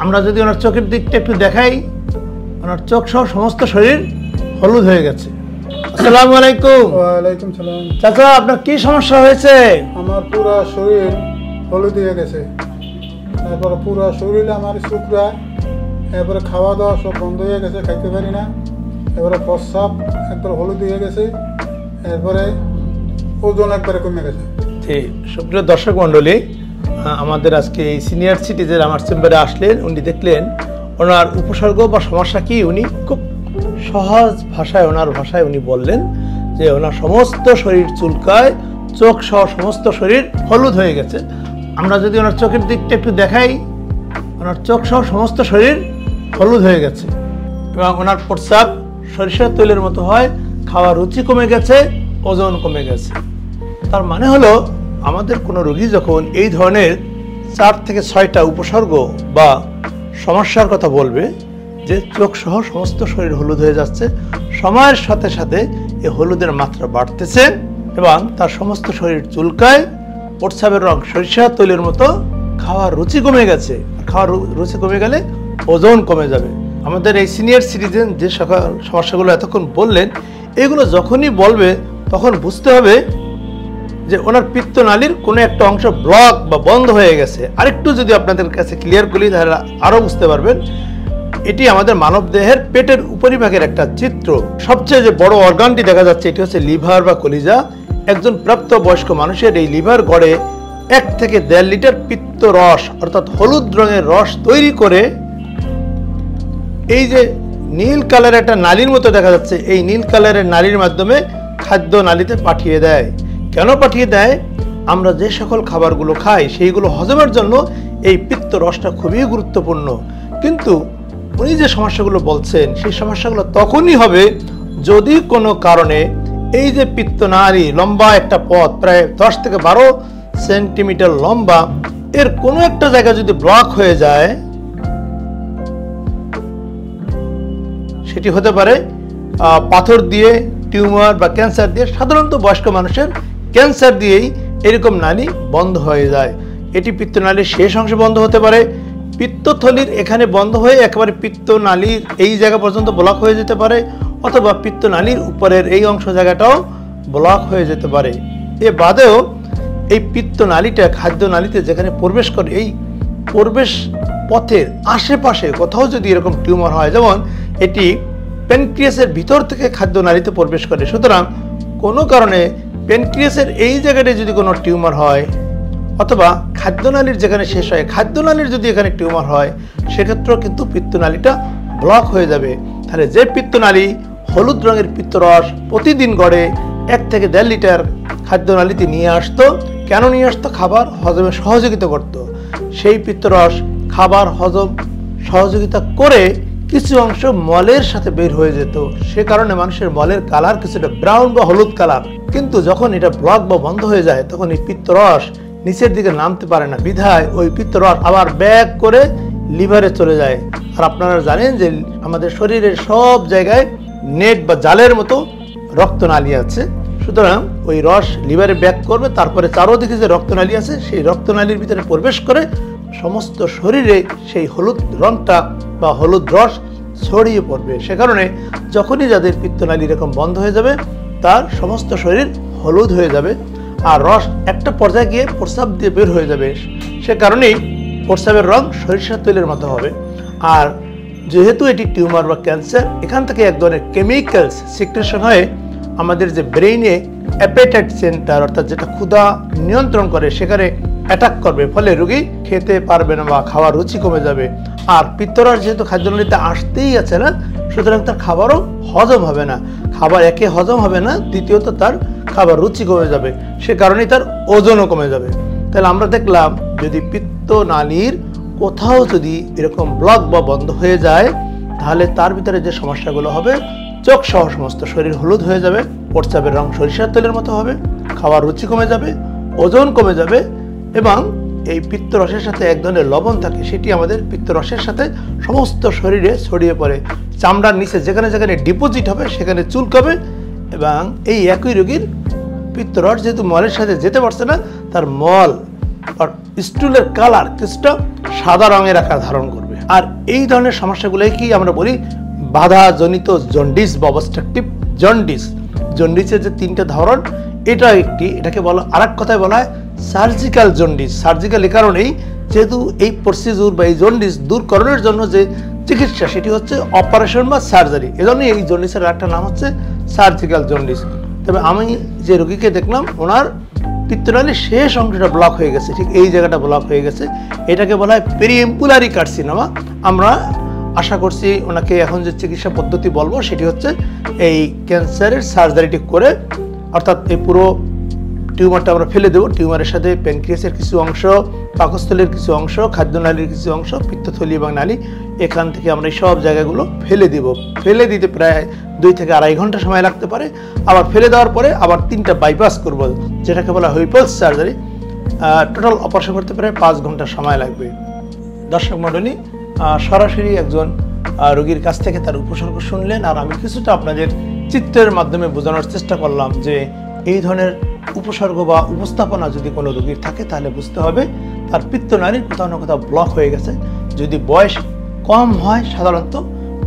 আমরা যদি ওনার চোখের দিকটা একটু দেখাই, ওনার চোখ সহ সমস্ত শরীর হলুদ হয়ে গেছে। আসসালামু আলাইকুম। ওয়ালাইকুম সালাম। চাচা, আপনার কি সমস্যা হয়েছে? আমার পুরো শরীর হলুদ হয়ে গেছে, তারপরে পুরো শরীরে আমার শুকরা, এরপরে খাওয়া দাওয়া সব বন্ধ হয়ে গেছে, খাইতে পারি না। এবারে প্রস্রাব একবার হলুদ হয়ে গেছে, এরপরে ওজন একবারে কমে গেছে। ঠিক, সুপ্রিয় দর্শক মণ্ডলী, আমাদের আজকে এই সিনিয়র সিটিজেন আমার চেম্বারে আসলেন। উনি দেখলেন ওনার উপসর্গ বা সমস্যা কি, উনি খুব সহজ ভাষায় ওনার ভাষায় উনি বললেন যে ওনার সমস্ত শরীর চুলকায়, চোখ সহ সমস্ত শরীর হলুদ হয়ে গেছে। আমরা যদি ওনার চোখের দিকটা একটু দেখাই, ওনার চোখ সহ সমস্ত শরীর হলুদ হয়ে গেছে এবং ওনার প্রস্রাব সরিষার তৈলের মতো হয়, খাওয়ার রুচি কমে গেছে, ওজন কমে গেছে। তার মানে হলো আমাদের কোনো রোগী যখন এই ধরনের 4 থেকে 6টা উপসর্গ বা সমস্যার কথা বলবে, যে চোখ সহ সমস্ত শরীর হলুদ হয়ে যাচ্ছে, সময়ের সাথে সাথে এই হলুদের মাত্রা বাড়তেছে এবং তার সমস্ত শরীর চুলকায়, প্রস্রাবের রং সরিষার তৈলের মতো, খাওয়ার রুচি কমে গেছে। খাওয়ার রুচি কমে গেলে ওজন কমে যাবে। আমাদের এই সিনিয়র সিটিজেন যে সকল সমস্যাগুলো এতক্ষণ বললেন, এগুলো যখনই বলবে তখন বুঝতে হবে যে ওনার পিত্তনালীর কোনো একটা অংশ ব্লক বা বন্ধ হয়ে গেছে। আরেকটু যদি আপনাদের কাছে ক্লিয়ার করি তাহলে আরও বুঝতে পারবেন। এটি আমাদের মানব দেহের পেটের উপরিভাগের একটা চিত্র। সবচেয়ে যে বড় অর্গানটি দেখা যাচ্ছে এটি হচ্ছে লিভার বা কলিজা। একজন প্রাপ্তবয়স্ক মানুষের এই লিভার গড়ে 1 থেকে 1.5 লিটার পিত্ত রস অর্থাৎ হলুদ রঙের রস তৈরি করে এই যে নীল কালারের একটা নালীর মতো দেখা যাচ্ছে, এই নীল কালারের নালীর মাধ্যমে খাদ্য নালীতে পাঠিয়ে দেয়। কেন পাঠিয়ে দেয়? আমরা যে সকল খাবারগুলো খাই সেইগুলো হজমের জন্য এই পিত্ত রসটা খুবই গুরুত্বপূর্ণ। কিন্তু উনি যে সমস্যাগুলো বলছেন সেই সমস্যাগুলো তখনই হবে যদি কোনো কারণে এই যে পিত্তনালী লম্বা একটা পথ, প্রায় 10 থেকে 12 সেন্টিমিটার লম্বা, এর কোনো একটা জায়গা যদি ব্লক হয়ে যায়, সেটি হতে পারে পাথর দিয়ে, টিউমার বা ক্যান্সার দিয়ে। সাধারণত বয়স্ক মানুষের ক্যান্সার দিয়েই এরকম নালী বন্ধ হয়ে যায়। এটি পিত্তনালীর শেষ অংশে বন্ধ হতে পারে, পিত্তথলির এখানে বন্ধ হয়ে একেবারে পিত্তনালীর এই জায়গা পর্যন্ত ব্লক হয়ে যেতে পারে, অথবা পিত্তনালীর উপরের এই অংশ জায়গাটাও ব্লক হয়ে যেতে পারে। এ বাদেও এই পিত্তনালীটা খাদ্য নালীতে যেখানে প্রবেশ করে, এই প্রবেশ পথের আশেপাশে কোথাও যদি এরকম টিউমার হয়, যেমন এটি প্যানক্রিয়াসের ভিতর থেকে খাদ্য নালীতে প্রবেশ করে, সুতরাং কোনো কারণে প্যানক্রিয়াসের এই জায়গাটায় যদি কোনো টিউমার হয়, অথবা খাদ্যনালীর যেখানে শেষ হয় খাদ্যনালীর যদি এখানে টিউমার হয়, সেক্ষেত্রেও কিন্তু পিত্তনালীটা ব্লক হয়ে যাবে। তাহলে যে পিত্তনালী হলুদ রঙের পিত্তরস প্রতিদিন গড়ে 1 থেকে 1.5 লিটার খাদ্যনালীতে নিয়ে আসতো, কেন নিয়ে আসতো? খাবার হজমে সহযোগিতা করত। সেই পিত্তরস খাবার হজম সহযোগিতা করে কিছু অংশ মলের সাথে বের হয়ে যেত, সে কারণে মানুষের মলের কালার কিছুটা ব্রাউন বা হলুদ কালার। কিন্তু যখন এটা ব্লক বা বন্ধ হয়ে যায় তখন এই পিত্তরস নিচের দিকে নামতে পারে না, বিধায় ওই পিত্তরস আবার ব্যাক করে লিভারে চলে যায়। আর আপনারা জানেন যে আমাদের শরীরের সব জায়গায় নেট বা জালের মতো রক্তনালী আছে, সুতরাং ওই রস লিভারে ব্যাক করবে, তারপরে চারোদিকে যে রক্তনালী আছে সেই রক্তনালীর ভিতরে প্রবেশ করে সমস্ত শরীরে সেই হলুদ রংটা বা হলুদ রস ছড়িয়ে পড়বে। সে কারণে যখনই যাদের পিত্তনালী এরকম বন্ধ হয়ে যাবে তার সমস্ত শরীর হলুদ হয়ে যাবে, আর রস একটা পর্যায়ে গিয়ে প্রস্রাব দিয়ে বের হয়ে যাবে। সে কারণেই প্রস্রাবের রং সরিষার তৈলের মতো হবে। আর যেহেতু এটি টিউমার বা ক্যান্সার, এখান থেকে এক ধরনের কেমিক্যালস সিক্রেশন হয়ে আমাদের যে ব্রেইনে অ্যাপেটাইট সেন্টার অর্থাৎ যেটা ক্ষুধা নিয়ন্ত্রণ করে সেখানে অ্যাটাক করবে, ফলে রোগী খেতে পারবে না বা খাওয়ার রুচি কমে যাবে। আর পিত্তরস যেহেতু খাদ্যনালীতে আসতেই আছে না, সুতরাং তার খাবারও হজম হবে না। খাবার একে হজম হবে না, দ্বিতীয়ত তার খাবার রুচি কমে যাবে, সে কারণেই তার ওজনও কমে যাবে। তাহলে আমরা দেখলাম যদি পিত্তনালীর কোথাও যদি এরকম ব্লক বা বন্ধ হয়ে যায় তাহলে তার ভিতরে যে সমস্যাগুলো হবে, চোখ সহ সমস্ত শরীর হলুদ হয়ে যাবে, প্রস্রাবের রং সরিষার তেলের মতো হবে, খাওয়ার রুচি কমে যাবে, ওজন কমে যাবে, এবং এই পিত্তরসের সাথে এক ধরনের লবণ থাকে, সেটি আমাদের পিত্তরসের সাথে সমস্ত শরীরে ছড়িয়ে পড়ে। চামড়ার নিচে যেখানে যেখানে ডিপোজিট হবে সেখানে চুলকাবে, এবং এই একই রোগীর পিত্তরস যেহেতু মলের সাথে যেতে পারছে না, তার মল বা স্টুলের কালার কিছুটা সাদা রঙের আকার ধারণ করবে। আর এই ধরনের সমস্যাগুলোই কি আমরা বলি বাধাজনিত জন্ডিস বা অবস্ট্রাকটিভ জন্ডিস। জন্ডিসের যে 3টা ধরন, এটা একটি, এটাকে বলা আরেক কথায় বলা হয় সার্জিক্যাল জন্ডিস। সার্জিক্যাল এই কারণেই যেহেতু এই প্রসিডিউর বা এই জন্ডিস দূরকরণের জন্য যে চিকিৎসা সেটি হচ্ছে অপারেশন বা সার্জারি, এজন্য এই জন্ডিসের একটা নাম হচ্ছে সার্জিক্যাল জন্ডিস। তবে আমি যে রোগীকে দেখলাম ওনার পিত্তনালীর শেষ অংশটা ব্লক হয়ে গেছে, ঠিক এই জায়গাটা ব্লক হয়ে গেছে, এটাকে বলা হয় পেরিএম্পুলারি কার্সিনোমা। আমরা আশা করছি ওনাকে এখন যে চিকিৎসা পদ্ধতি বলবো সেটি হচ্ছে এই ক্যান্সারের সার্জারিটি করে, অর্থাৎ এই পুরো টিউমারটা আমরা ফেলে দেবো। টিউমারের সাথে প্যানক্রিয়াসের কিছু অংশ, পাকস্থলীর কিছু অংশ, খাদ্যনালীর কিছু অংশ, পিত্তথলি এবং নালী, এখান থেকে আমরা এই সব জায়গাগুলো ফেলে দিব। ফেলে দিতে প্রায় 2 থেকে 2.5 ঘন্টা সময় লাগতে পারে। আবার ফেলে দেওয়ার পরে আবার 3টা বাইপাস করব, যেটাকে বলা হুইপলস সার্জারি। টোটাল অপারেশন করতে প্রায় 5 ঘন্টা সময় লাগবে। দর্শক মণ্ডলী, সরাসরি একজন রোগীর কাছ থেকে তার উপসর্গ শুনলেন, আর আমি কিছুটা আপনাদের চিত্রের মাধ্যমে বোঝানোর চেষ্টা করলাম যে এই ধরনের উপসর্গ বা উপস্থাপনা যদি কোনো রোগীর থাকে তাহলে বুঝতে হবে তার পিত্তনালীর কোথাও না কোথাও ব্লক হয়ে গেছে। যদি বয়স কম হয় সাধারণত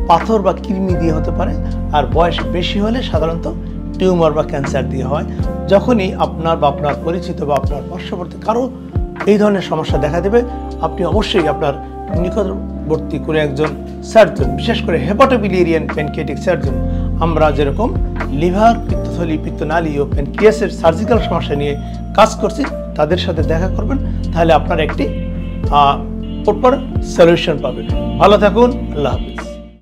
পাথর বা কৃমি দিয়ে হতে পারে, আর বয়স বেশি হলে সাধারণত টিউমার বা ক্যান্সার দিয়ে হয়। যখনই আপনার বা আপনার পরিচিত বা আপনার পার্শ্ববর্তী কারো এই ধরনের সমস্যা দেখা দেবে, আপনি অবশ্যই আপনার নিকটবর্তী করে একজন সার্জন, বিশেষ করে হেপাটোবিলিয়ারিয়ান প্যানক্রিয়াটিক সার্জন, আমরা যেরকম লিভার, পিত্তথলি, পিত্তনালী ও প্যানক্রিয়াসের সার্জিক্যাল সমস্যা নিয়ে কাজ করছি, তাদের সাথে দেখা করবেন, তাহলে আপনারা একটি প্রপার সলিউশন পাবেন। ভালো থাকুন, আল্লাহ হাফিজ।